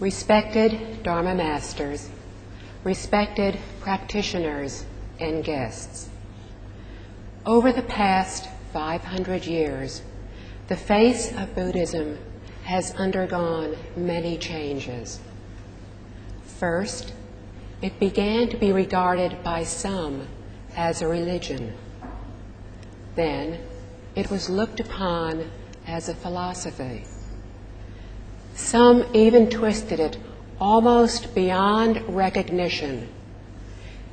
Respected Dharma Masters, respected practitioners and guests, over the past 500 years, the face of Buddhism has undergone many changes. First, it began to be regarded by some as a religion. Then, it was looked upon as a philosophy. Some even twisted it almost beyond recognition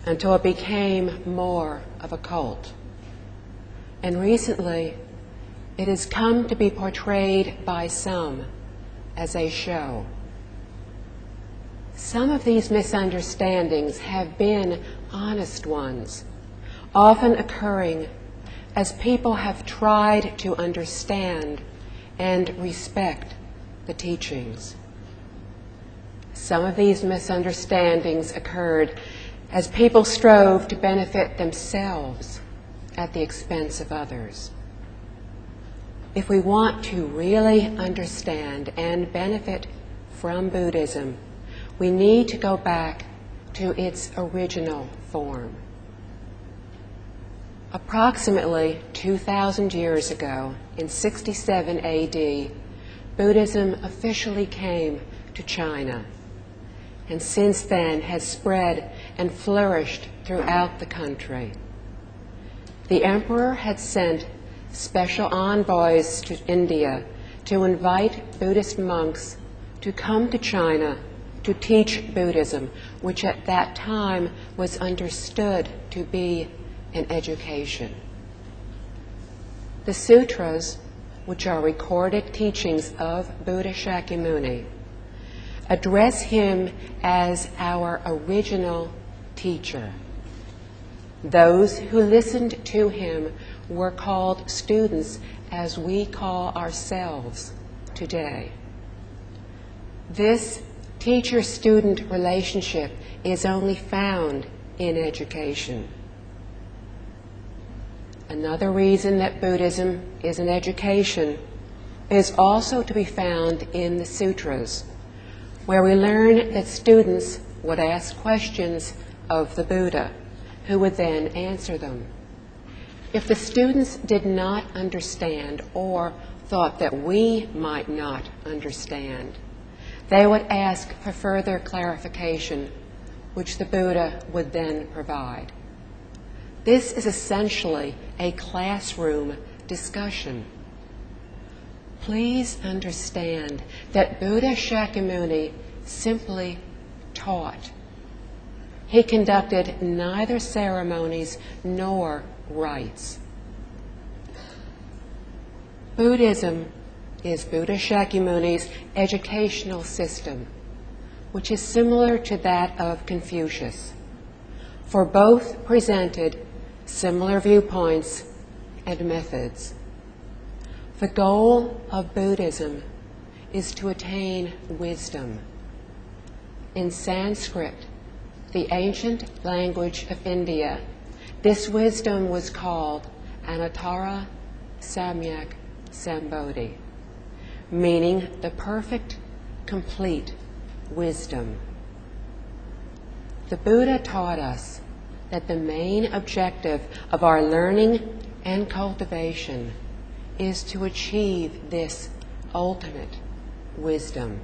until it became more of a cult. And recently, it has come to be portrayed by some as a show. Some of these misunderstandings have been honest ones, often occurring as people have tried to understand and respect the teachings. Some of these misunderstandings occurred as people strove to benefit themselves at the expense of others. If we want to really understand and benefit from Buddhism, we need to go back to its original form. Approximately 2,000 years ago, in 67 AD, Buddhism officially came to China, and since then has spread and flourished throughout the country. The emperor had sent special envoys to India to invite Buddhist monks to come to China to teach Buddhism, which at that time was understood to be an education. The sutras, which are recorded teachings of Buddha Shakyamuni, address him as our original teacher. Those who listened to him were called students, as we call ourselves today. This teacher-student relationship is only found in education. Another reason that Buddhism is an education is also to be found in the sutras, where we learn that students would ask questions of the Buddha, who would then answer them. If the students did not understand or thought that we might not understand, they would ask for further clarification, which the Buddha would then provide. This is essentially a classroom discussion. Please understand that Buddha Shakyamuni simply taught. He conducted neither ceremonies nor rites. Buddhism is Buddha Shakyamuni's educational system, which is similar to that of Confucius, for both presented similar viewpoints and methods. The goal of Buddhism is to attain wisdom. In Sanskrit, the ancient language of India, this wisdom was called Anuttara Samyak Sambodhi, meaning the perfect, complete wisdom. The Buddha taught us that the main objective of our learning and cultivation is to achieve this ultimate wisdom.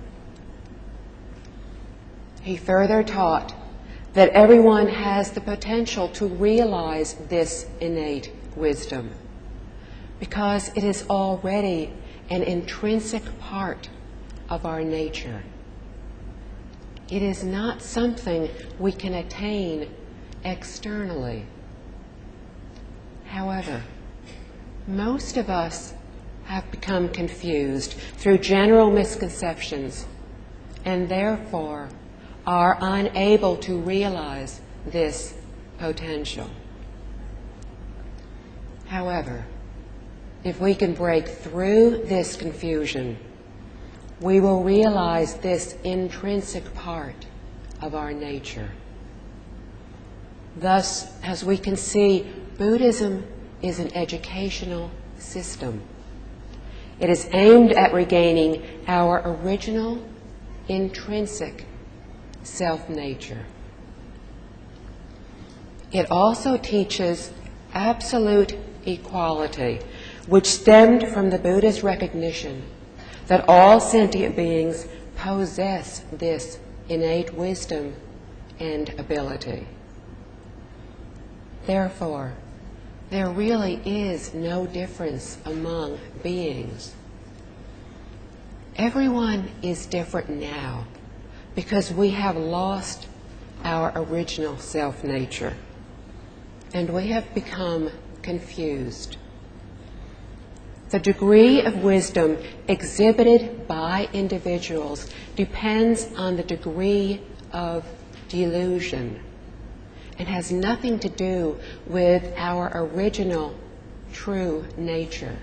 He further taught that everyone has the potential to realize this innate wisdom because it is already an intrinsic part of our nature. It is not something we can attain externally. However, most of us have become confused through general misconceptions and therefore are unable to realize this potential. However, if we can break through this confusion, we will realize this intrinsic part of our nature. Thus, as we can see, Buddhism is an educational system. It is aimed at regaining our original intrinsic self-nature. It also teaches absolute equality, which stemmed from the Buddha's recognition that all sentient beings possess this innate wisdom and ability. Therefore, there really is no difference among beings. Everyone is different now because we have lost our original self-nature and we have become confused. The degree of wisdom exhibited by individuals depends on the degree of delusion and has nothing to do with our original true nature.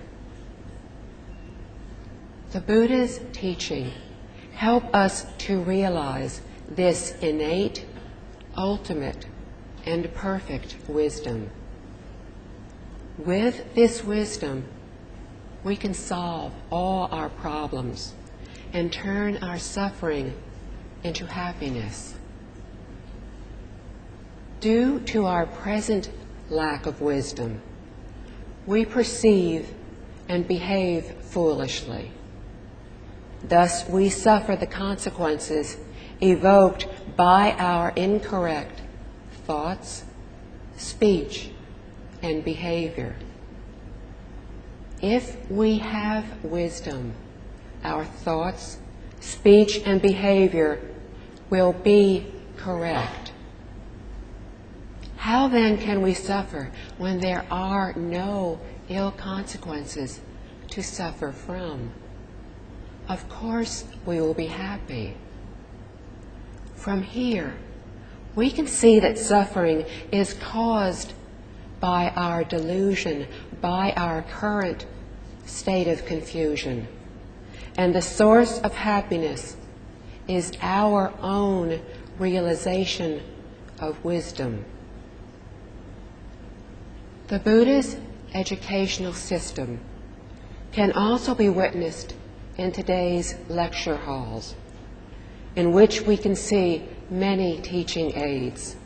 The Buddha's teaching help us to realize this innate, ultimate, and perfect wisdom. With this wisdom, we can solve all our problems and turn our suffering into happiness. Due to our present lack of wisdom, we perceive and behave foolishly. Thus, we suffer the consequences evoked by our incorrect thoughts, speech, and behavior. If we have wisdom, our thoughts, speech, and behavior will be correct. How then can we suffer when there are no ill consequences to suffer from? Of course we will be happy. From here, we can see that suffering is caused by our delusion, by our current state of confusion. And the source of happiness is our own realization of wisdom. The Buddha's educational system can also be witnessed in today's lecture halls, in which we can see many teaching aids.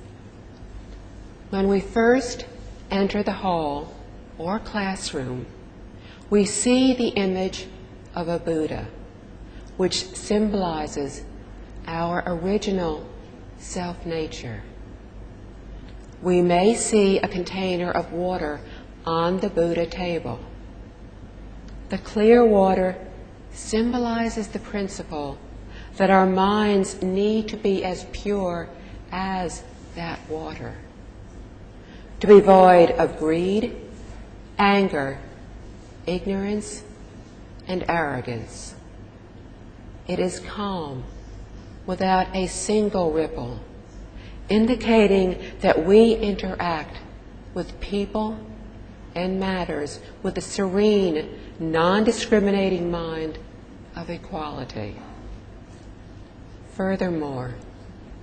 When we first enter the hall or classroom, we see the image of a Buddha, which symbolizes our original self-nature. We may see a container of water on the Buddha table. The clear water symbolizes the principle that our minds need to be as pure as that water, to be void of greed, anger, ignorance, and arrogance. It is calm, without a single ripple, indicating that we interact with people and matters with a serene, non-discriminating mind of equality. Furthermore,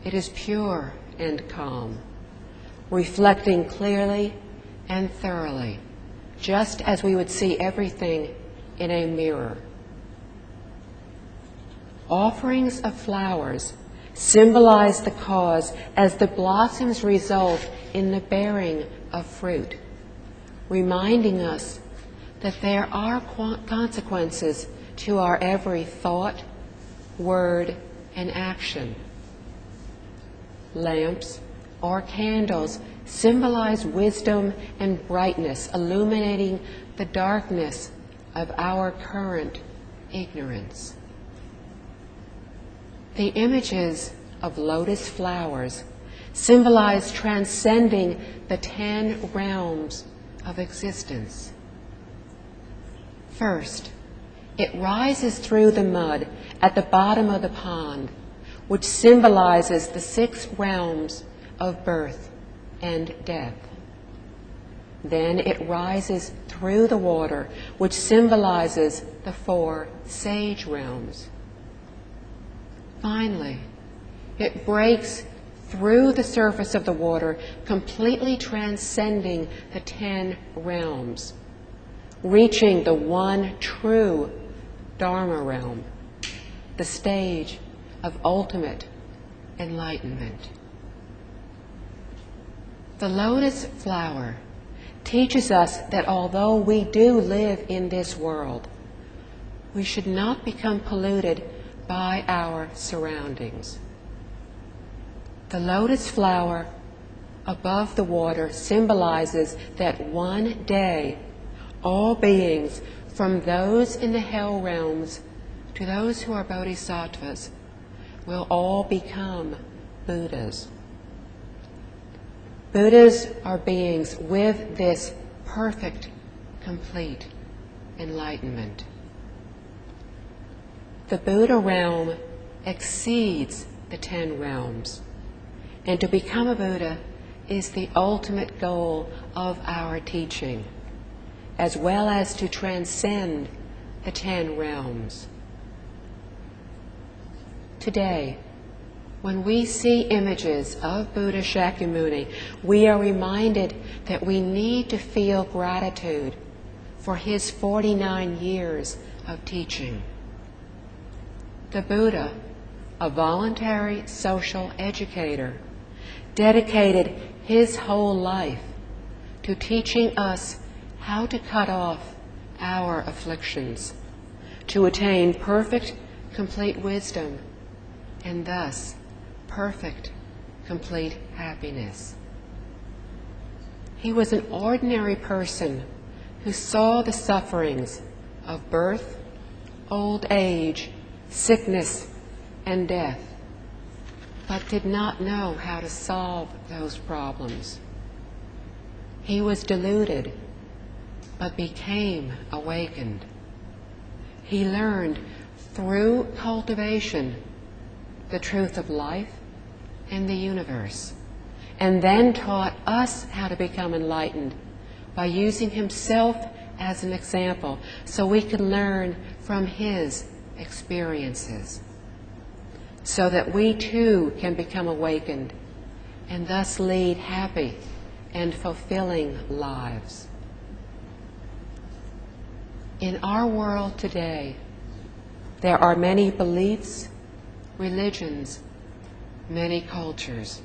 it is pure and calm, reflecting clearly and thoroughly, just as we would see everything in a mirror. Offerings of flowers symbolize the cause as the blossoms result in the bearing of fruit, reminding us that there are consequences to our every thought, word, and action. Lamps or candles symbolize wisdom and brightness, illuminating the darkness of our current ignorance. The images of lotus flowers symbolize transcending the 10 realms of existence. First, it rises through the mud at the bottom of the pond, which symbolizes the 6 realms of birth and death. Then it rises through the water, which symbolizes the 4 sage realms. Finally, it breaks through the surface of the water, completely transcending the 10 realms, reaching the one true Dharma realm, the stage of ultimate enlightenment. The lotus flower teaches us that although we do live in this world, we should not become polluted by our surroundings. The lotus flower above the water symbolizes that one day all beings, from those in the hell realms to those who are bodhisattvas, will all become Buddhas. Buddhas are beings with this perfect, complete enlightenment. The Buddha realm exceeds the 10 realms, and to become a Buddha is the ultimate goal of our teaching, as well as to transcend the 10 realms. Today, when we see images of Buddha Shakyamuni, we are reminded that we need to feel gratitude for his 49 years of teaching. The Buddha, a voluntary social educator, dedicated his whole life to teaching us how to cut off our afflictions, to attain perfect, complete wisdom, and thus perfect, complete happiness. He was an ordinary person who saw the sufferings of birth, old age, sickness, and death, but did not know how to solve those problems. He was deluded, but became awakened. He learned through cultivation the truth of life and the universe, and then taught us how to become enlightened by using himself as an example so we could learn from his experiences, so that we too can become awakened and thus lead happy and fulfilling lives. In our world today, there are many beliefs, religions, many cultures,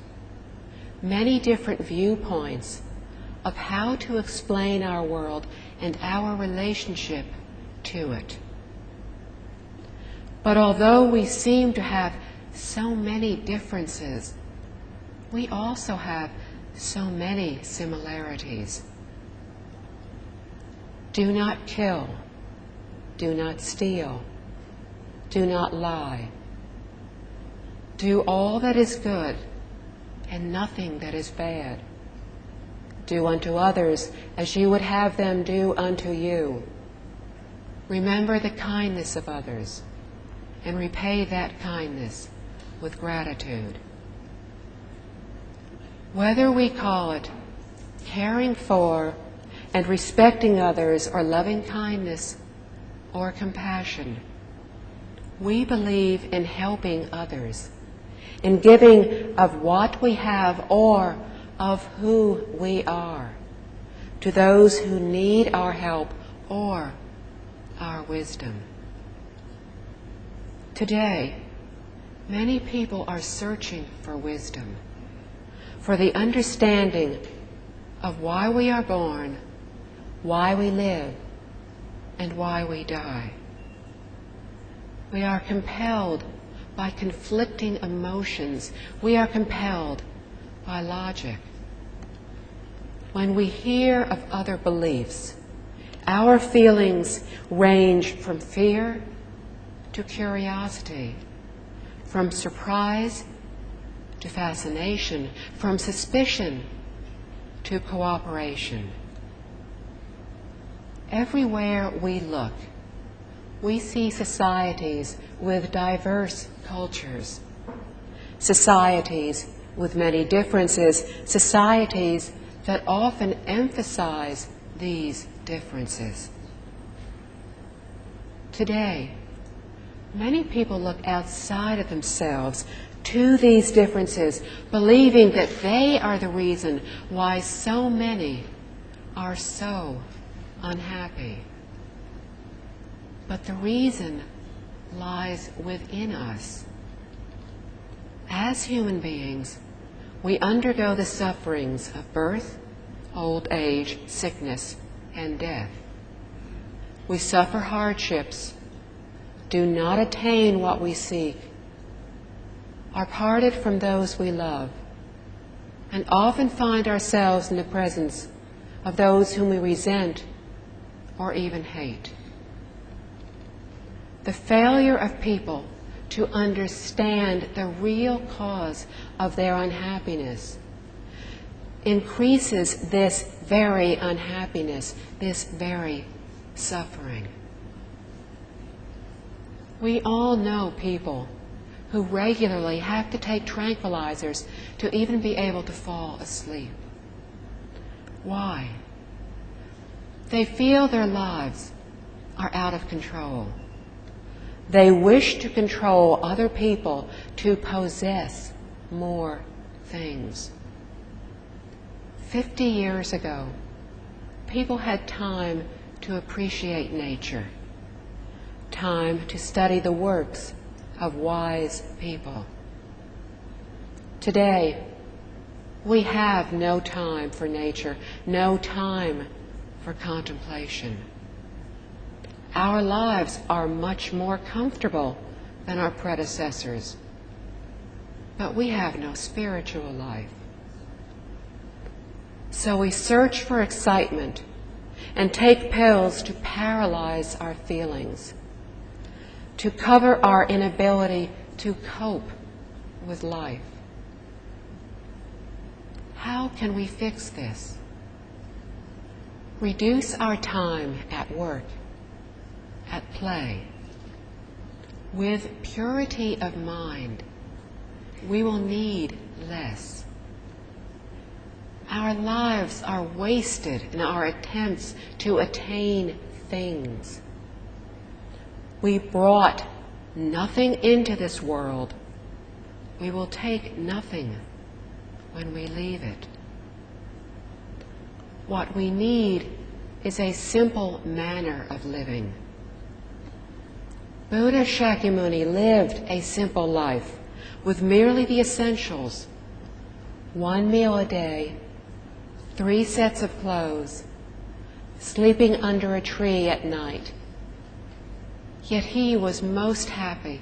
many different viewpoints of how to explain our world and our relationship to it. But although we seem to have so many differences, we also have so many similarities. Do not kill. Do not steal. Do not lie. Do all that is good and nothing that is bad. Do unto others as you would have them do unto you. Remember the kindness of others and repay that kindness with gratitude. Whether we call it caring for and respecting others or loving kindness or compassion, we believe in helping others, in giving of what we have or of who we are to those who need our help or our wisdom. Today, many people are searching for wisdom, for the understanding of why we are born, why we live, and why we die. We are compelled by conflicting emotions. We are compelled by logic. When we hear of other beliefs, our feelings range from fear to curiosity, from surprise to fascination, from suspicion to cooperation. Everywhere we look, we see societies with diverse cultures, societies with many differences, societies that often emphasize these differences. Today, many people look outside of themselves to these differences, believing that they are the reason why so many are so unhappy. But the reason lies within us. As human beings, we undergo the sufferings of birth, old age, sickness, and death. We suffer hardships, do not attain what we seek, are parted from those we love, and often find ourselves in the presence of those whom we resent or even hate. The failure of people to understand the real cause of their unhappiness increases this very unhappiness, this very suffering. We all know people who regularly have to take tranquilizers to even be able to fall asleep. Why? They feel their lives are out of control. They wish to control other people to possess more things. 50 years ago, people had time to appreciate nature, time to study the works of wise people. Today, we have no time for nature, no time for contemplation. Our lives are much more comfortable than our predecessors, but we have no spiritual life. So we search for excitement and take pills to paralyze our feelings, to cover our inability to cope with life. How can we fix this? Reduce our time at work, at play. With purity of mind, we will need less. Our lives are wasted in our attempts to attain things. We brought nothing into this world. We will take nothing when we leave it. What we need is a simple manner of living. Buddha Shakyamuni lived a simple life with merely the essentials: 1 meal a day, 3 sets of clothes, sleeping under a tree at night. Yet he was most happy,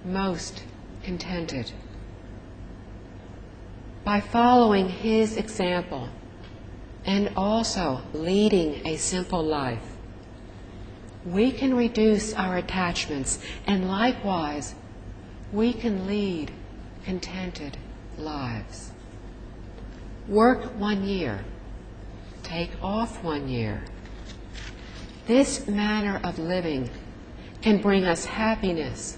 most contented. By following his example and also leading a simple life, we can reduce our attachments, and likewise, we can lead contented lives. Work 1 year, take off 1 year. This manner of living can bring us happiness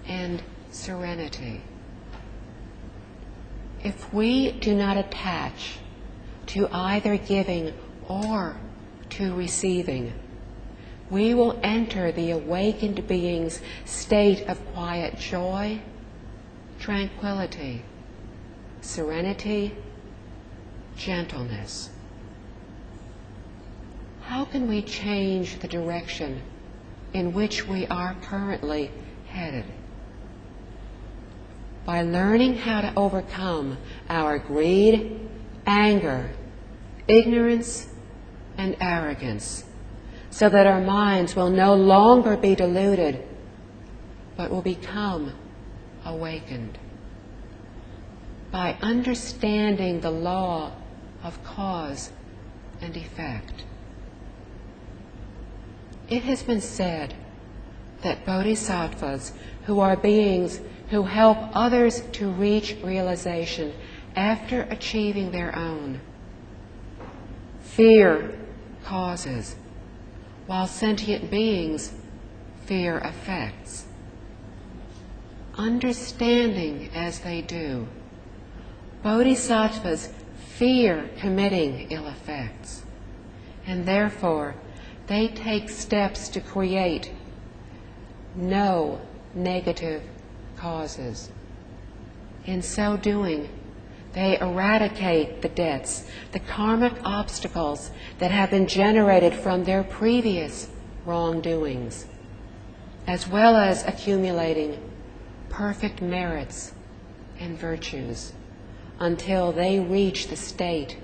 and serenity. If we do not attach to either giving or to receiving, we will enter the awakened being's state of quiet joy, tranquility, serenity, gentleness. How can we change the direction in which we are currently headed? By learning how to overcome our greed, anger, ignorance, and arrogance, so that our minds will no longer be deluded, but will become awakened. By understanding the law of cause and effect. It has been said that bodhisattvas, who are beings who help others to reach realization after achieving their own, fear causes, while sentient beings fear affects. Understanding as they do, bodhisattvas fear committing ill effects, and therefore they take steps to create no negative causes. In so doing, they eradicate the debts, the karmic obstacles that have been generated from their previous wrongdoings, as well as accumulating perfect merits and virtues until they reach the state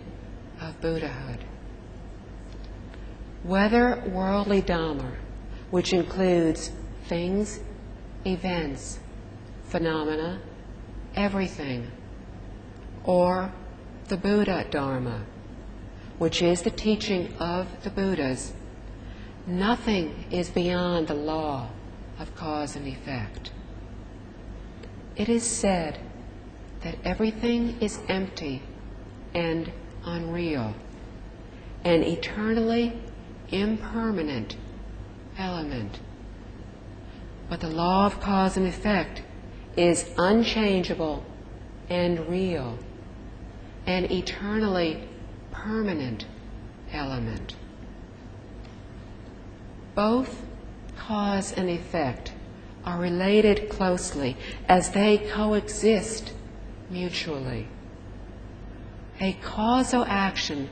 of Buddhahood. Whether worldly Dhamma, which includes things, events, phenomena, everything, or the Buddha Dharma, which is the teaching of the Buddhas, nothing is beyond the law of cause and effect. It is said that everything is empty and unreal, an eternally impermanent element. But the law of cause and effect is unchangeable and real, an eternally permanent element. Both cause and effect are related closely as they coexist mutually. A causal action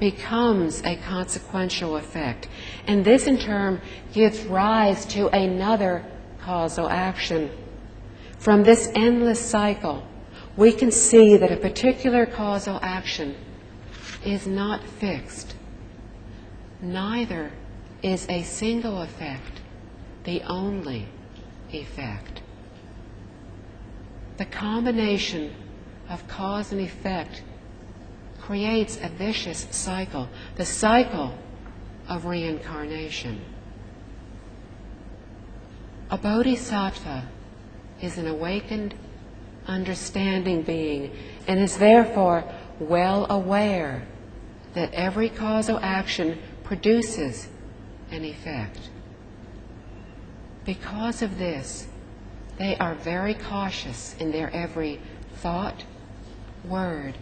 becomes a consequential effect, and this in turn gives rise to another causal action. From this endless cycle, we can see that a particular causal action is not fixed. Neither is a single effect the only effect. The combination of cause and effect creates a vicious cycle, the cycle of reincarnation. A bodhisattva is an awakened, understanding being and is therefore well aware that every causal action produces an effect. Because of this, they are very cautious in their every thought, word,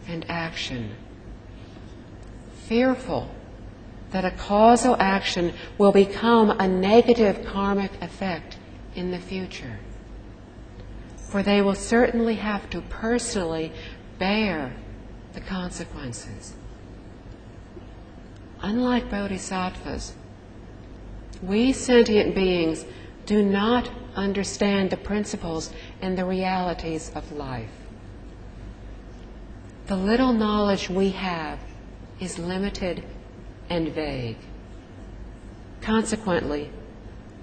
and action, fearful that a causal action will become a negative karmic effect in the future. For they will certainly have to personally bear the consequences. Unlike bodhisattvas, we sentient beings do not understand the principles and the realities of life. The little knowledge we have is limited and vague. Consequently,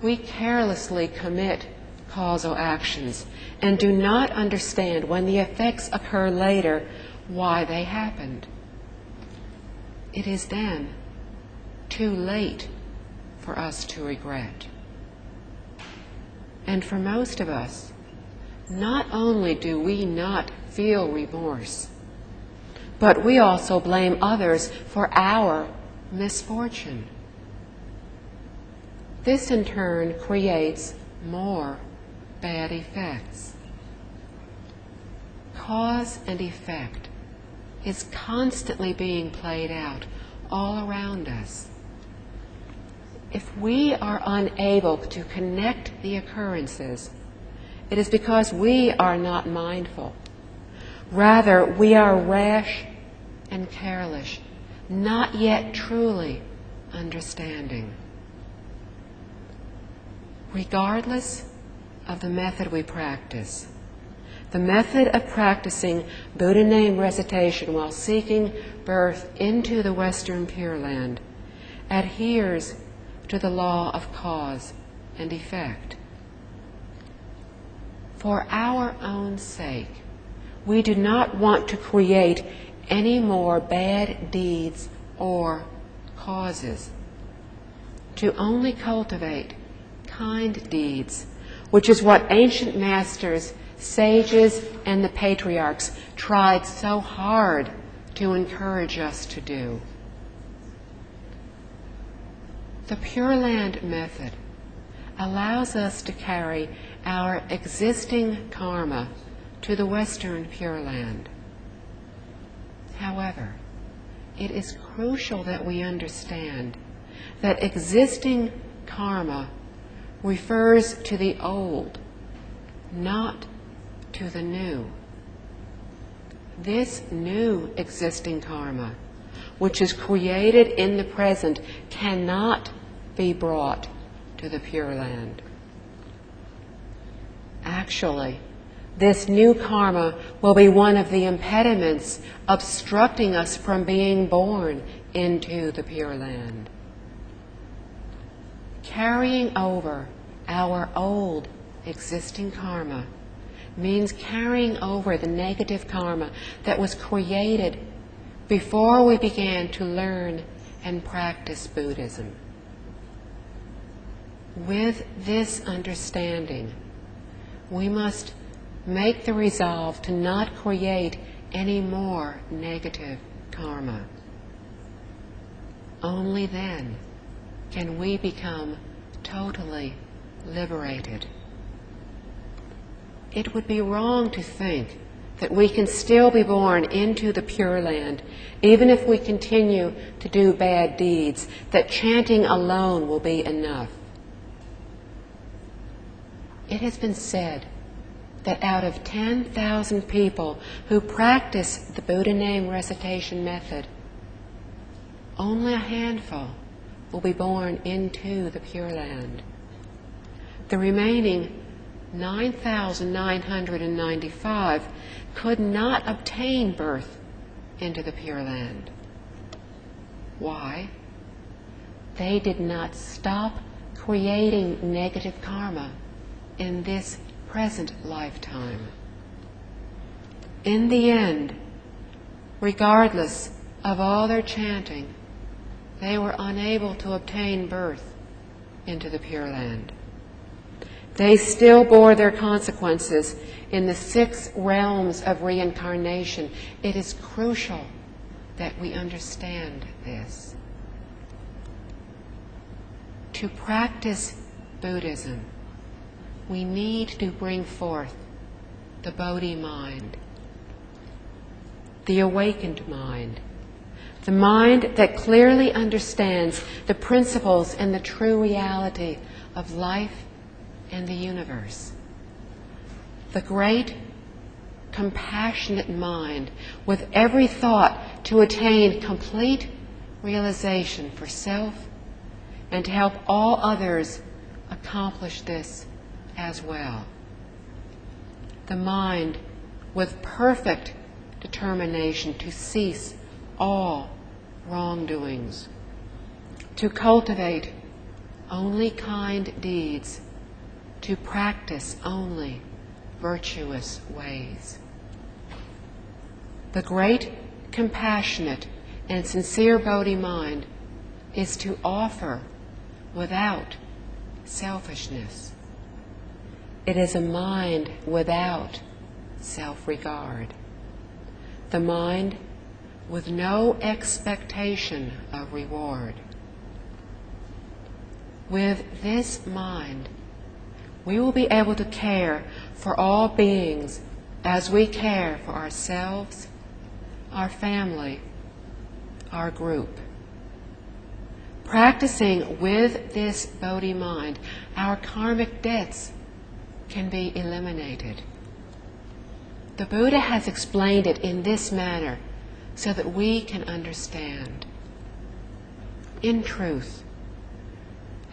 we carelessly commit causal actions and do not understand when the effects occur later why they happened. It is then too late for us to regret. And for most of us, not only do we not feel remorse, but we also blame others for our misfortune. This in turn creates more bad effects. Cause and effect is constantly being played out all around us. If we are unable to connect the occurrences, it is because we are not mindful. Rather, we are rash and careless, not yet truly understanding. Regardless of the method we practice, the method of practicing Buddha name recitation while seeking birth into the Western Pure Land adheres to the law of cause and effect. For our own sake, we do not want to create any more bad deeds or causes, to only cultivate kind deeds, which is what ancient masters, sages, and the patriarchs tried so hard to encourage us to do. The Pure Land method allows us to carry our existing karma to the Western Pure Land. However, it is crucial that we understand that existing karma refers to the old, not to the new. This new existing karma, which is created in the present, cannot be brought to the Pure Land. Actually, this new karma will be one of the impediments obstructing us from being born into the Pure Land. Carrying over our old existing karma means carrying over the negative karma that was created before we began to learn and practice Buddhism. With this understanding, we must make the resolve to not create any more negative karma. Only then can we become totally liberated. It would be wrong to think that we can still be born into the Pure Land, even if we continue to do bad deeds, that chanting alone will be enough. It has been said that out of 10,000 people who practice the Buddha name recitation method, only a handful will be born into the Pure Land. The remaining 9,995 could not obtain birth into the Pure Land. Why? They did not stop creating negative karma in this present lifetime. In the end, regardless of all their chanting, they were unable to obtain birth into the Pure Land. They still bore their consequences in the 6 realms of reincarnation. It is crucial that we understand this. To practice Buddhism, we need to bring forth the Bodhi mind, the awakened mind, the mind that clearly understands the principles and the true reality of life and the universe. The great, compassionate mind with every thought to attain complete realization for self and to help all others accomplish this as well. The mind with perfect determination to cease all wrongdoings, to cultivate only kind deeds, to practice only virtuous ways. The great, compassionate, and sincere Bodhi mind is to offer without selfishness. It is a mind without self-regard. The mind with no expectation of reward. With this mind, we will be able to care for all beings as we care for ourselves, our family, our group. Practicing with this Bodhi mind, our karmic debts can be eliminated. The Buddha has explained it in this manner so that we can understand. In truth,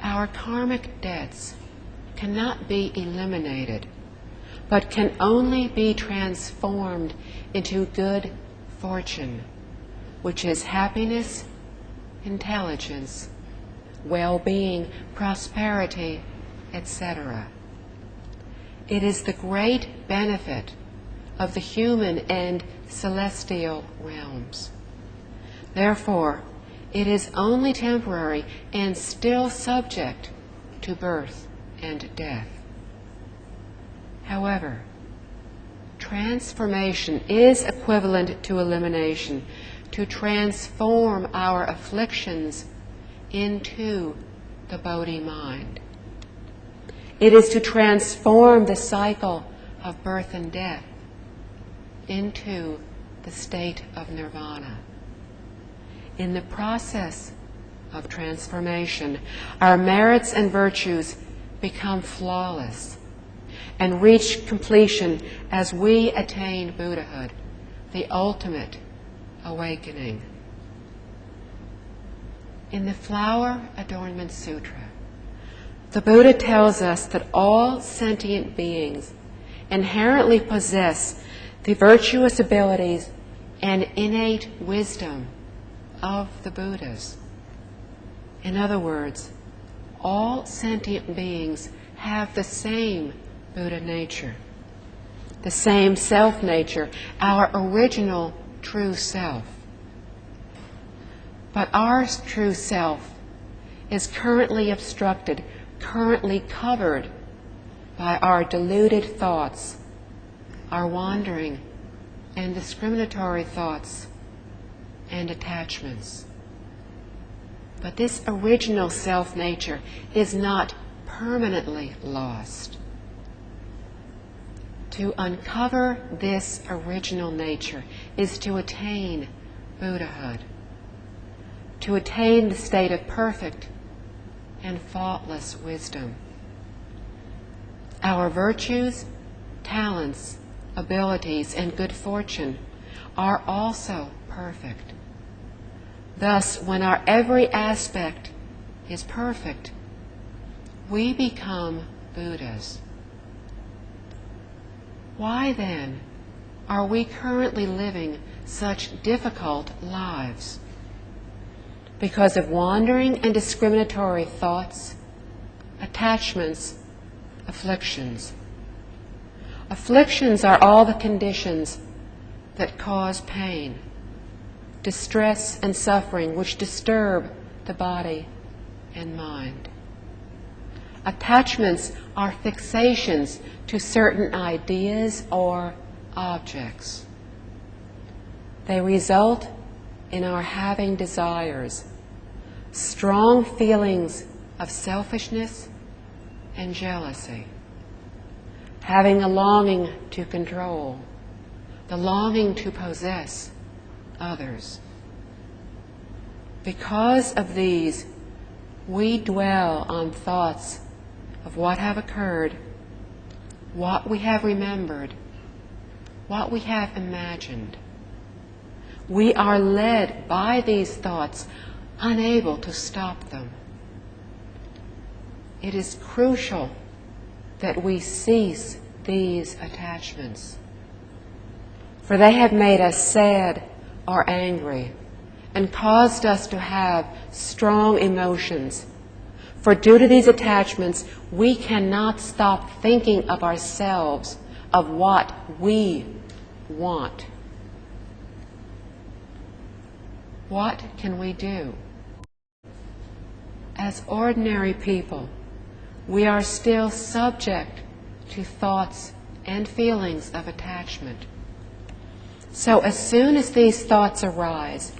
our karmic debts cannot be eliminated, but can only be transformed into good fortune, which is happiness, intelligence, well-being, prosperity, etc. It is the great benefit of the human and celestial realms. Therefore, it is only temporary and still subject to birth and death. However, transformation is equivalent to elimination, to transform our afflictions into the Bodhi mind. It is to transform the cycle of birth and death into the state of nirvana. In the process of transformation, our merits and virtues become flawless and reach completion as we attain Buddhahood, the ultimate awakening. In the Flower Adornment Sutra, the Buddha tells us that all sentient beings inherently possess the virtuous abilities and innate wisdom of the Buddhas. In other words, all sentient beings have the same Buddha nature, the same self-nature, our original true self. But our true self is currently obstructed, currently covered by our deluded thoughts, our wandering and discriminatory thoughts and attachments. But this original self-nature is not permanently lost. To uncover this original nature is to attain Buddhahood, to attain the state of perfect and faultless wisdom. Our virtues, talents, abilities, and good fortune are also perfect. Thus, when our every aspect is perfect, we become Buddhas. Why then are we currently living such difficult lives? Because of wandering and discriminatory thoughts, attachments, afflictions. Afflictions are all the conditions that cause pain, distress and suffering which disturb the body and mind. Attachments are fixations to certain ideas or objects. They result in our having desires, strong feelings of selfishness and jealousy, having a longing to control, the longing to possess others. Because of these, we dwell on thoughts of what have occurred, what we have remembered, what we have imagined. We are led by these thoughts, unable to stop them. It is crucial that we cease these attachments, for they have made us sad or angry and caused us to have strong emotions. For due to these attachments, we cannot stop thinking of ourselves, of what we want. What can we do? As ordinary people, we are still subject to thoughts and feelings of attachment. So as soon as these thoughts arise,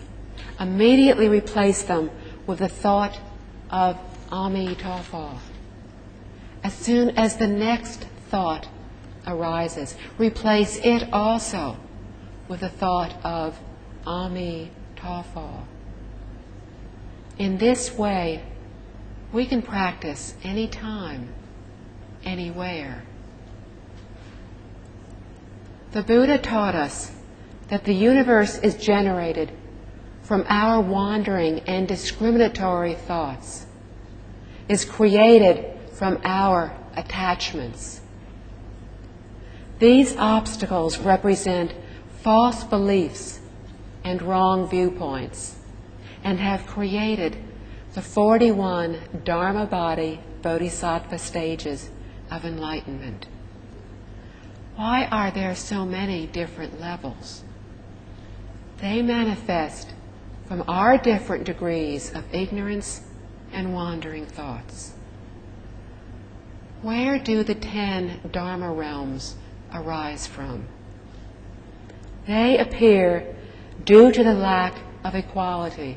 immediately replace them with the thought of Amitabha. As soon as the next thought arises, replace it also with the thought of Amitabha. In this way, we can practice anytime, anywhere. The Buddha taught us that the universe is generated from our wandering and discriminatory thoughts, is created from our attachments. These obstacles represent false beliefs and wrong viewpoints, and have created the 41 Dharma Body Bodhisattva stages of enlightenment. Why are there so many different levels? They manifest from our different degrees of ignorance and wandering thoughts. Where do the 10 Dharma realms arise from? They appear due to the lack of equality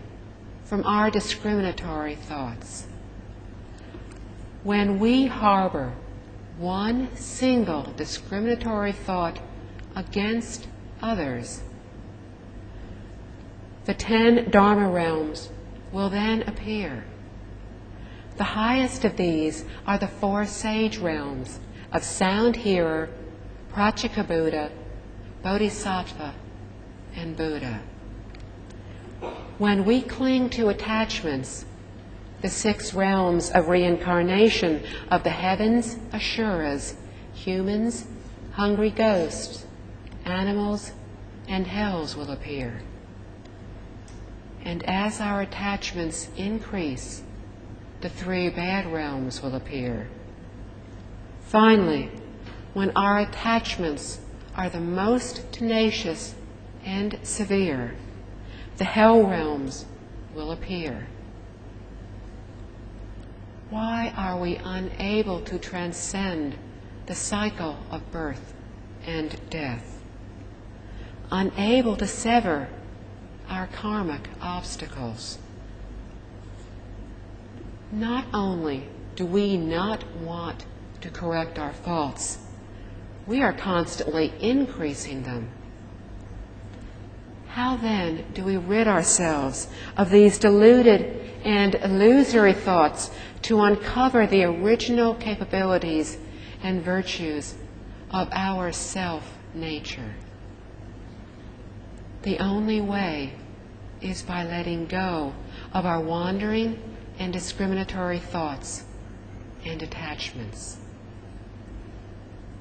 from our discriminatory thoughts. When we harbor one single discriminatory thought against others, the 10 Dharma realms will then appear. The highest of these are the 4 sage realms of sound hearer, Pratyeka Buddha, Bodhisattva, and Buddha. When we cling to attachments, the 6 realms of reincarnation of the heavens, Asuras, humans, hungry ghosts, animals, and hells will appear. And as our attachments increase, the three bad realms will appear. Finally, when our attachments are the most tenacious and severe, the hell realms will appear. Why are we unable to transcend the cycle of birth and death? Unable to sever our karmic obstacles? Not only do we not want to correct our faults, we are constantly increasing them. How then do we rid ourselves of these deluded and illusory thoughts to uncover the original capabilities and virtues of our self-nature? The only way is by letting go of our wandering and discriminatory thoughts and attachments.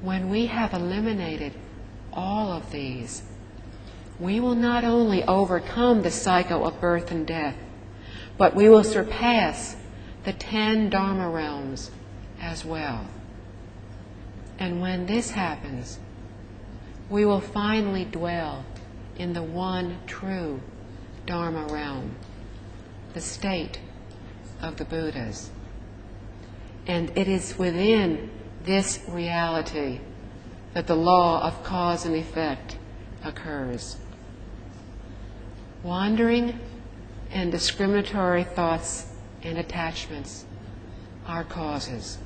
When we have eliminated all of these, we will not only overcome the cycle of birth and death, but we will surpass the 10 Dharma realms as well. And when this happens, we will finally dwell in the one true Dharma realm, the state of the Buddhas. And it is within this reality that the law of cause and effect occurs. Wandering and discriminatory thoughts and attachments are causes.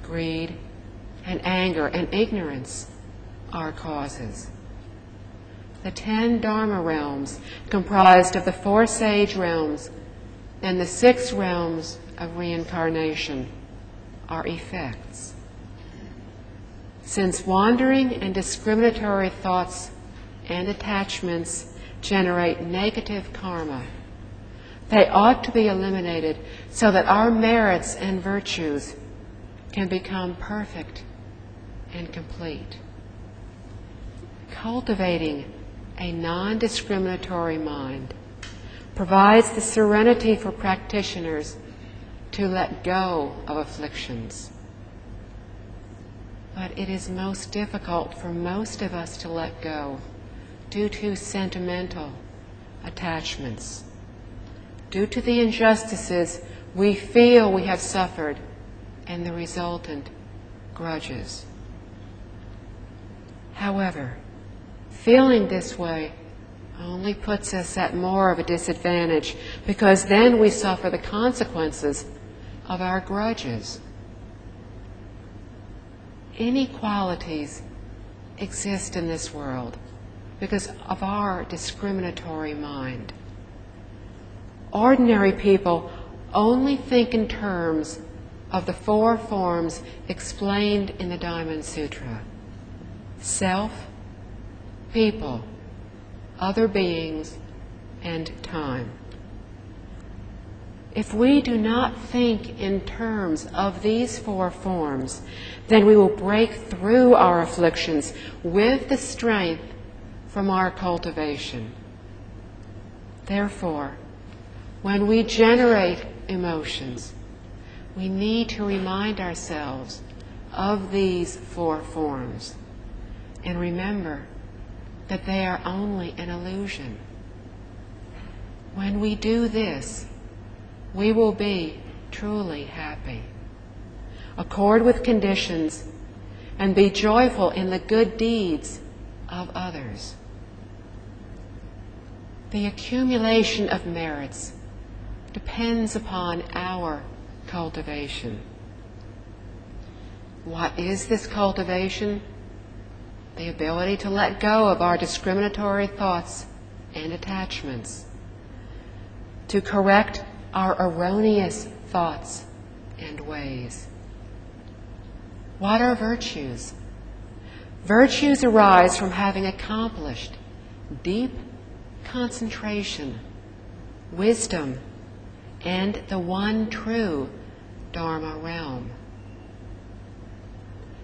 Greed and anger and ignorance are causes. The 10 Dharma realms, comprised of the 4 sage realms and the 6 realms of reincarnation, are effects. Since wandering and discriminatory thoughts and attachments generate negative karma, they ought to be eliminated so that our merits and virtues can become perfect and complete. Cultivating a non-discriminatory mind provides the serenity for practitioners to let go of afflictions. But it is most difficult for most of us to let go due to sentimental attachments, due to the injustices we feel we have suffered and the resultant grudges. However, feeling this way only puts us at more of a disadvantage, because then we suffer the consequences of our grudges. Inequalities exist in this world because of our discriminatory mind. Ordinary people only think in terms of the 4 forms explained in the Diamond Sutra: self, people, other beings, and time. If we do not think in terms of these 4 forms, then we will break through our afflictions with the strength from our cultivation. Therefore, when we generate emotions, we need to remind ourselves of these 4 forms and remember that they are only an illusion. When we do this, we will be truly happy. Accord with conditions and be joyful in the good deeds of others. The accumulation of merits depends upon our cultivation. What is this cultivation? The ability to let go of our discriminatory thoughts and attachments, to correct our erroneous thoughts and ways. What are virtues? Virtues arise from having accomplished deep concentration, wisdom, and the one true Dharma realm.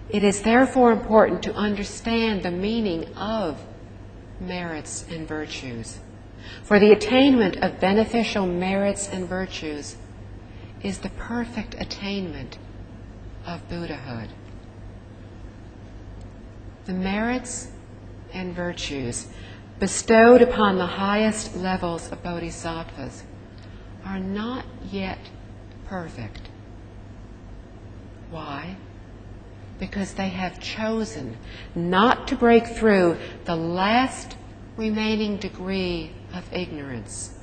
It is therefore important to understand the meaning of merits and virtues. For the attainment of beneficial merits and virtues is the perfect attainment of Buddhahood. The merits and virtues bestowed upon the highest levels of bodhisattvas are not yet perfect. Why? Because they have chosen not to break through the last remaining degree of ignorance.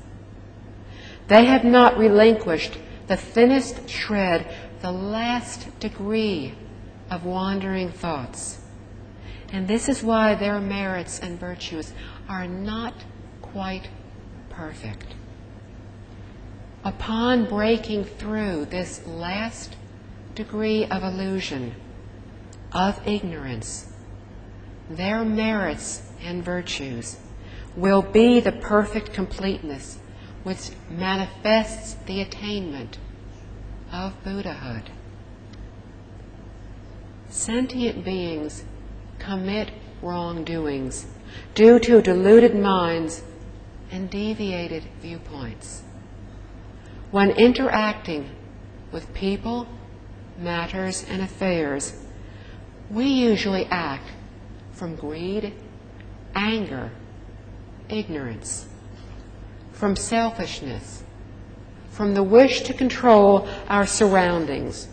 They have not relinquished the thinnest shred, the last degree of wandering thoughts. And this is why their merits and virtues are not quite perfect. Upon breaking through this last degree of illusion, of ignorance, their merits and virtues will be the perfect completeness which manifests the attainment of Buddhahood. Sentient beings commit wrongdoings due to deluded minds and deviated viewpoints. When interacting with people, matters, and affairs, we usually act from greed, anger, ignorance, from selfishness, from the wish to control our surroundings.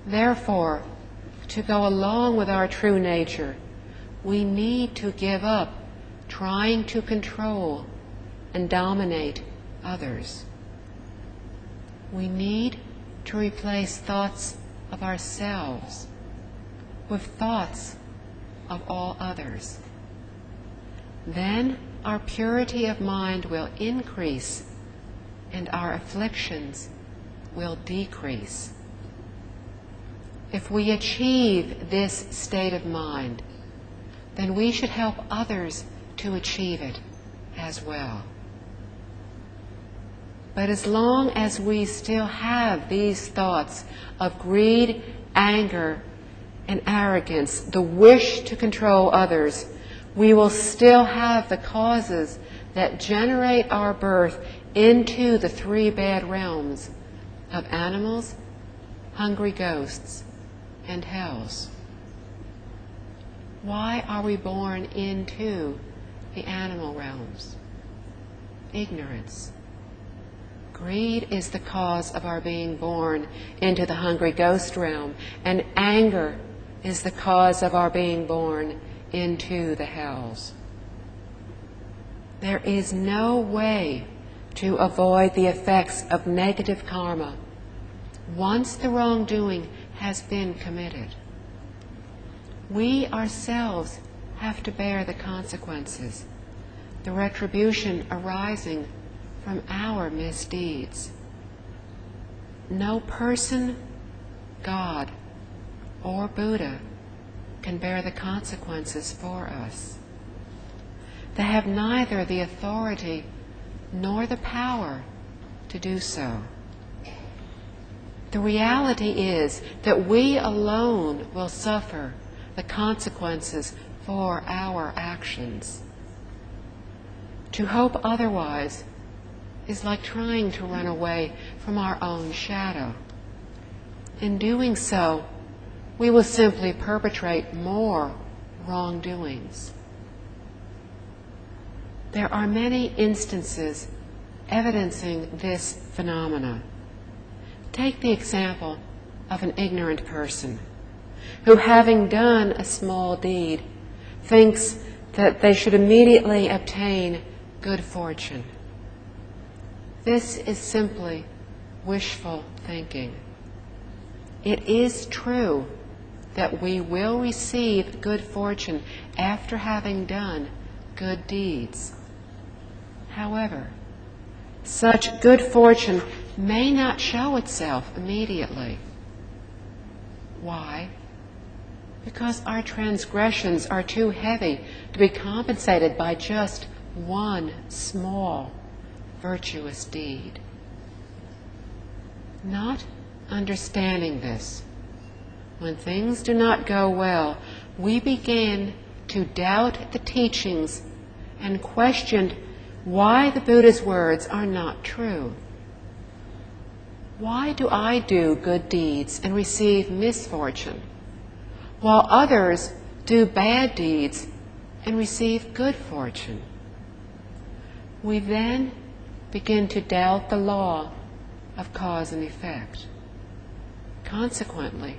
Therefore, to go along with our true nature, we need to give up trying to control and dominate others. We need to replace thoughts of ourselves with thoughts of all others. Then our purity of mind will increase and our afflictions will decrease. If we achieve this state of mind, then we should help others to achieve it as well. But as long as we still have these thoughts of greed, anger, and arrogance, the wish to control others, we will still have the causes that generate our birth into the three bad realms of animals, hungry ghosts, and hells. Why are we born into the animal realms? Ignorance. Greed is the cause of our being born into the hungry ghost realm, and anger is the cause of our being born into the hells. There is no way to avoid the effects of negative karma once the wrongdoing has been committed. We ourselves have to bear the consequences, the retribution arising from our misdeeds. No person, God, or Buddha can bear the consequences for us. They have neither the authority nor the power to do so. The reality is that we alone will suffer the consequences for our actions. To hope otherwise is like trying to run away from our own shadow. In doing so, we will simply perpetrate more wrongdoings. There are many instances evidencing this phenomena. Take the example of an ignorant person who, having done a small deed, thinks that they should immediately obtain good fortune. This is simply wishful thinking. It is true that we will receive good fortune after having done good deeds. However, such good fortune may not show itself immediately. Why? Because our transgressions are too heavy to be compensated by just one small virtuous deed. Not understanding this, when things do not go well, we begin to doubt the teachings and question why the Buddha's words are not true. Why do I do good deeds and receive misfortune, while others do bad deeds and receive good fortune? We then begin to doubt the law of cause and effect. Consequently,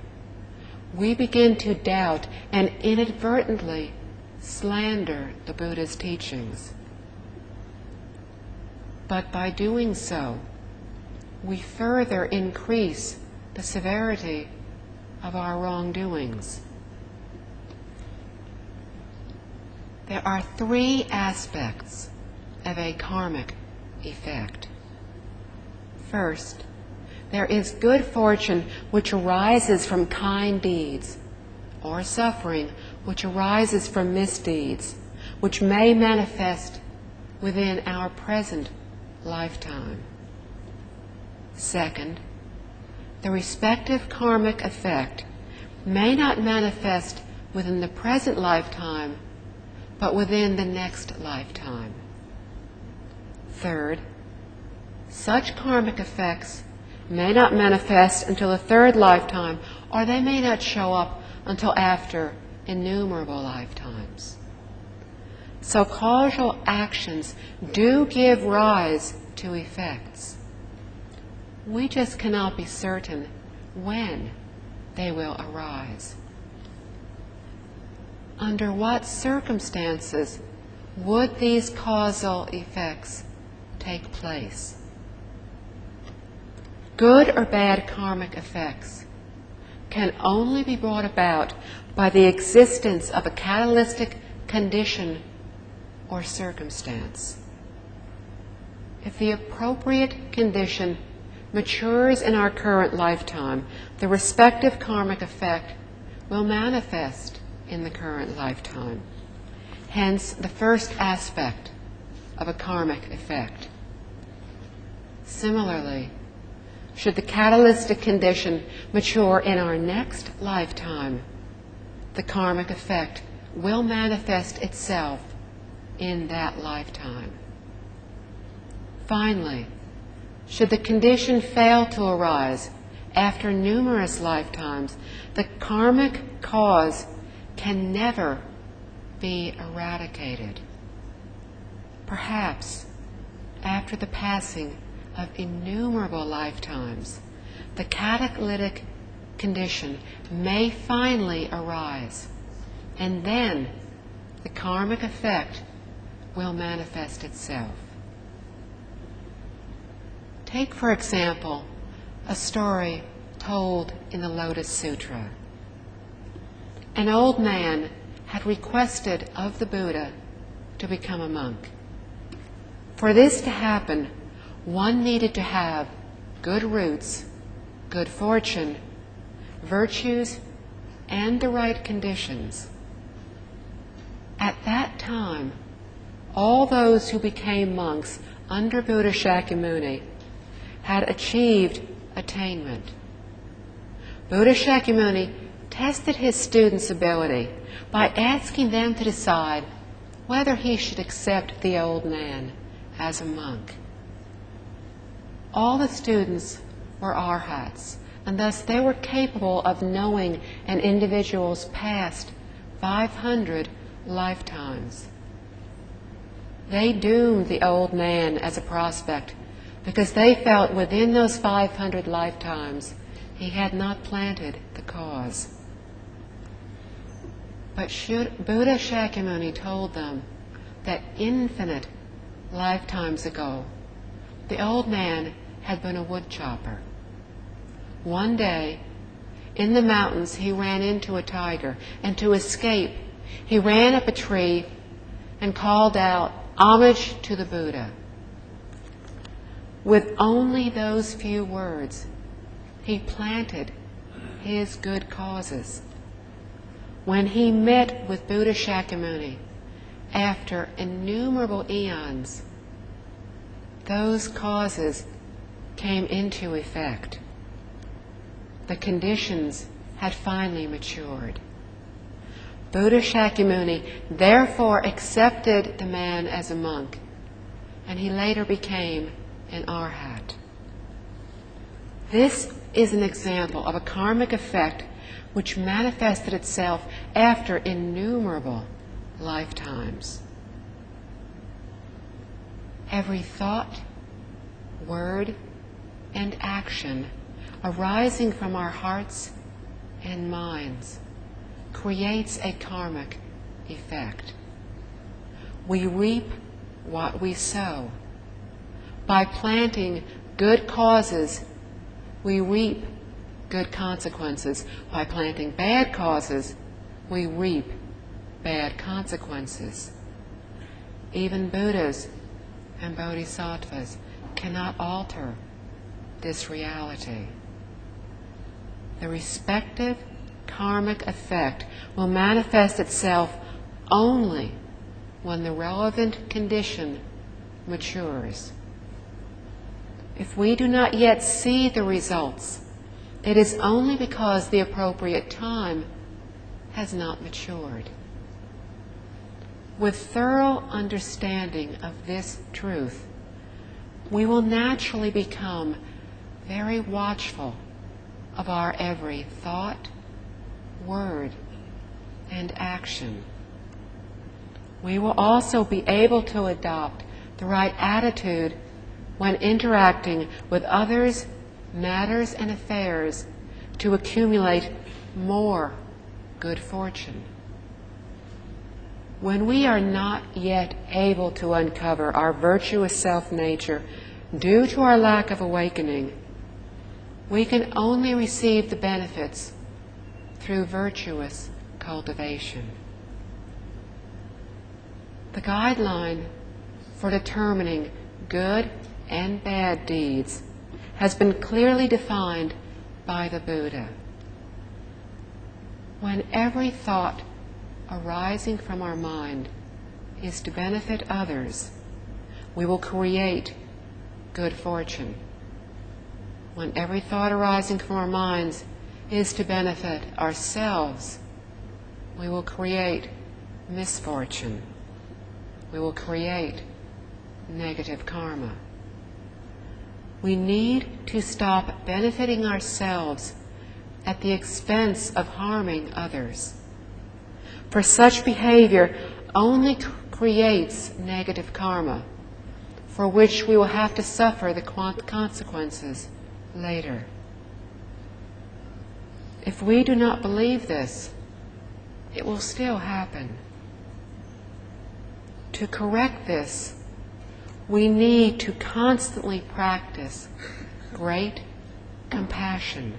we begin to doubt and inadvertently slander the Buddha's teachings. But by doing so, we further increase the severity of our wrongdoings. There are three aspects of a karmic effect. First, there is good fortune which arises from kind deeds, or suffering which arises from misdeeds, which may manifest within our present lifetime. Second, the respective karmic effect may not manifest within the present lifetime, but within the next lifetime. Third, such karmic effects may not manifest until the third lifetime, or they may not show up until after innumerable lifetimes. So causal actions do give rise to effects. We just cannot be certain when they will arise. Under what circumstances would these causal effects take place? Good or bad karmic effects can only be brought about by the existence of a catalytic condition or circumstance. If the appropriate condition matures in our current lifetime, the respective karmic effect will manifest in the current lifetime. Hence, the first aspect of a karmic effect. Similarly, should the catalytic condition mature in our next lifetime, the karmic effect will manifest itself in that lifetime. Finally, should the condition fail to arise after numerous lifetimes, the karmic cause can never be eradicated. Perhaps after the passing of innumerable lifetimes, the catalytic condition may finally arise, and then the karmic effect will manifest itself. Take, for example, a story told in the Lotus Sutra. An old man had requested of the Buddha to become a monk. For this to happen, one needed to have good roots, good fortune, virtues, and the right conditions. At that time, all those who became monks under Buddha Shakyamuni had achieved attainment. Buddha Shakyamuni tested his students' ability by asking them to decide whether he should accept the old man as a monk. All the students were arhats, and thus they were capable of knowing an individual's past 500 lifetimes. They doomed the old man as a prospect because they felt within those 500 lifetimes he had not planted the cause. But Buddha Shakyamuni told them that infinite lifetimes ago, the old man had been a wood chopper. One day, in the mountains, he ran into a tiger, and to escape, he ran up a tree and called out, "Homage to the Buddha." With only those few words, he planted his good causes. When he met with Buddha Shakyamuni, after innumerable eons, those causes came into effect. The conditions had finally matured. Buddha Shakyamuni therefore accepted the man as a monk, and he later became an arhat. This is an example of a karmic effect which manifested itself after innumerable lifetimes. Every thought, word, and action arising from our hearts and minds creates a karmic effect. We reap what we sow. By planting good causes, we reap good consequences. By planting bad causes, we reap bad consequences. Even Buddhas and Bodhisattvas cannot alter this reality. The respective karmic effect will manifest itself only when the relevant condition matures. If we do not yet see the results, it is only because the appropriate time has not matured. With thorough understanding of this truth, we will naturally become very watchful of our every thought, word, and action. We will also be able to adopt the right attitude when interacting with others, matters, and affairs to accumulate more good fortune. When we are not yet able to uncover our virtuous self-nature due to our lack of awakening, we can only receive the benefits through virtuous cultivation. The guideline for determining good and bad deeds has been clearly defined by the Buddha. When every thought arising from our mind is to benefit others, we will create good fortune. When every thought arising from our minds is to benefit ourselves, we will create misfortune. We will create negative karma. We need to stop benefiting ourselves at the expense of harming others. For such behavior only creates negative karma, for which we will have to suffer the consequences later. If we do not believe this, it will still happen. To correct this, we need to constantly practice great compassion.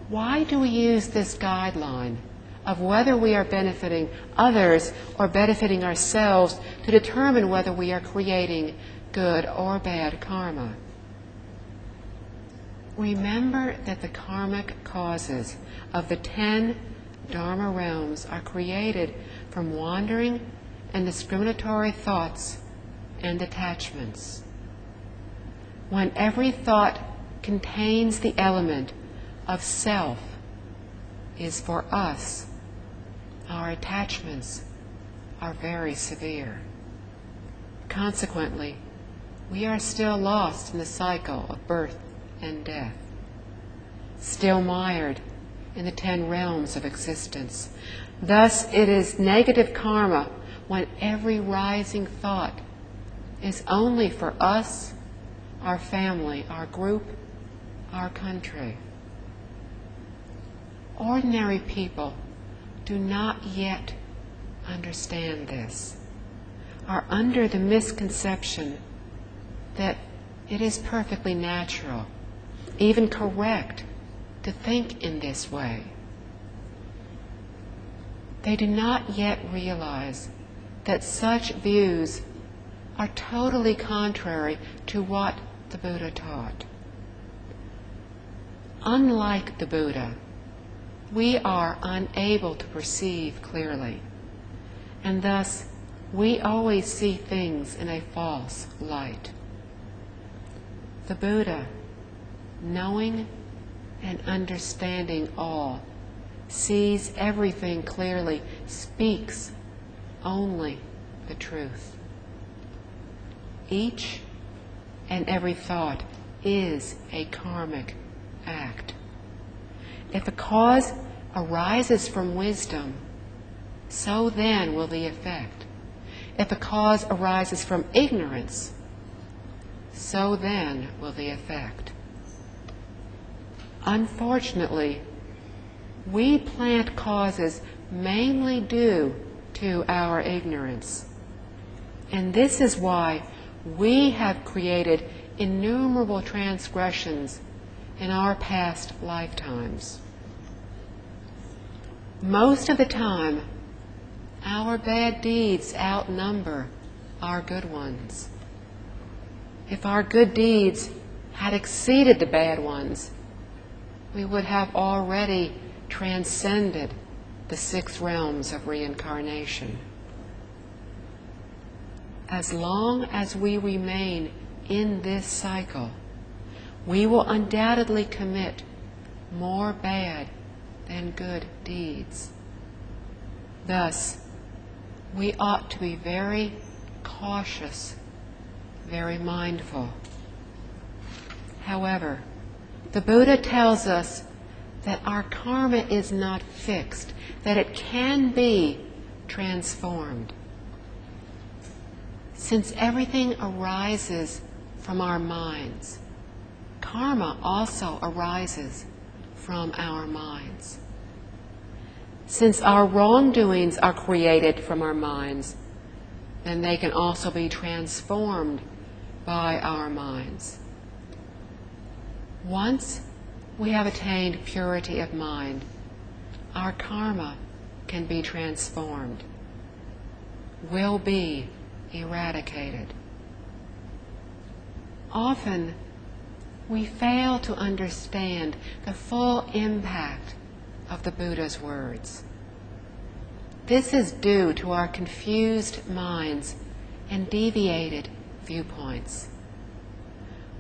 Why do we use this guideline of whether we are benefiting others or benefiting ourselves to determine whether we are creating good or bad karma? Remember that the karmic causes of the 10 Dharma realms are created from wandering and discriminatory thoughts and attachments. When every thought contains the element of self is for us, our attachments are very severe. Consequently, we are still lost in the cycle of birth and death, still mired in the 10 realms of existence. Thus, it is negative karma when every rising thought is only for us, our family, our group, our country. Ordinary people do not yet understand this, are under the misconception that it is perfectly natural, even correct, to think in this way. They do not yet realize that such views are totally contrary to what the Buddha taught. Unlike the Buddha, we are unable to perceive clearly, and thus we always see things in a false light. The Buddha, knowing and understanding all, sees everything clearly, speaks only the truth. Each and every thought is a karmic act. If a cause arises from wisdom, so then will the effect. If a cause arises from ignorance, so then will the effect. Unfortunately, we plant causes mainly due to our ignorance. And this is why we have created innumerable transgressions in our past lifetimes. Most of the time, our bad deeds outnumber our good ones. If our good deeds had exceeded the bad ones, we would have already transcended the 6 realms of reincarnation. As long as we remain in this cycle, we will undoubtedly commit more bad than good deeds. Thus, we ought to be very cautious, very mindful. However, the Buddha tells us that our karma is not fixed, that it can be transformed. Since everything arises from our minds, karma also arises from our minds. Since our wrongdoings are created from our minds, then they can also be transformed by our minds. Once we have attained purity of mind, our karma can be transformed, will be eradicated. Often, we fail to understand the full impact of the Buddha's words. This is due to our confused minds and deviated viewpoints.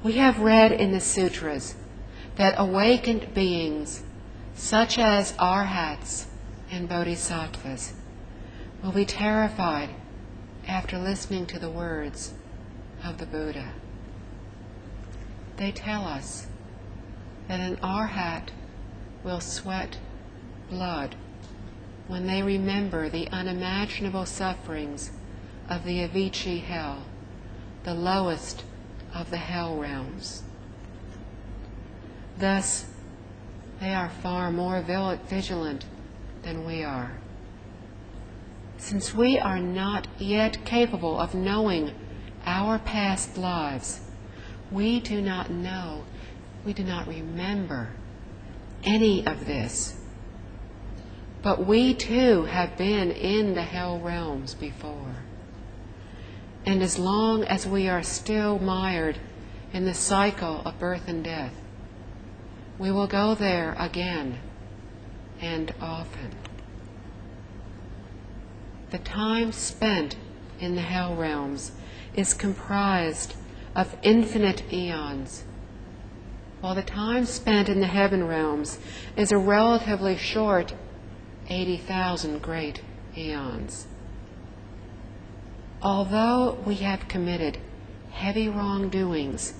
We have read in the sutras that awakened beings, such as arhats and bodhisattvas, will be terrified after listening to the words of the Buddha. They tell us that an arhat will sweat blood when they remember the unimaginable sufferings of the Avicii hell, the lowest of the hell realms. Thus, they are far more vigilant than we are. Since we are not yet capable of knowing our past lives, we do not know, we do not remember any of this. But we too have been in the hell realms before. And as long as we are still mired in the cycle of birth and death, we will go there again and often. The time spent in the hell realms is comprised of infinite eons, while the time spent in the heaven realms is a relatively short 80,000 great eons. Although we have committed heavy wrongdoings,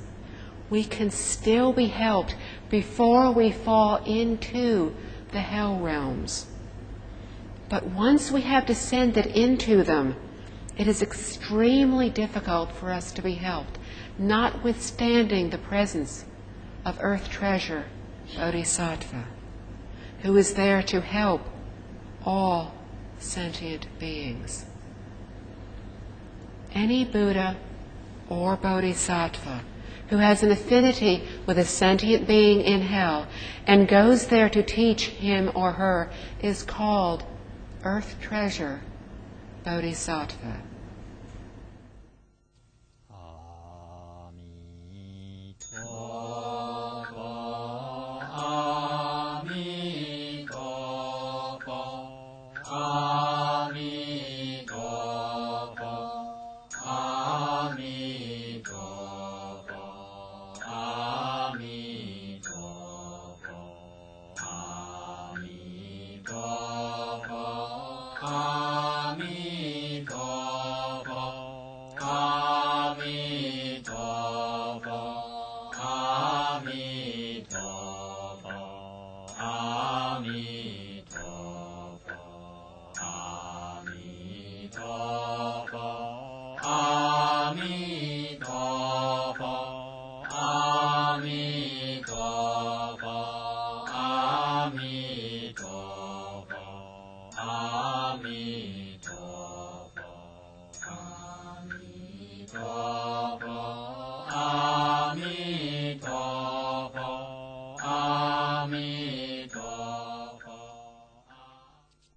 we can still be helped before we fall into the hell realms. But once we have descended into them, it is extremely difficult for us to be helped, notwithstanding the presence of Earth Treasure Bodhisattva, who is there to help all sentient beings. Any Buddha or Bodhisattva who has an affinity with a sentient being in hell and goes there to teach him or her is called Earth Treasure Bodhisattva. 阿弥陀佛，阿弥陀佛，阿弥陀佛，阿弥陀佛，阿弥陀佛，阿弥陀佛，阿弥陀佛，阿弥陀佛，阿弥陀佛，阿弥陀佛。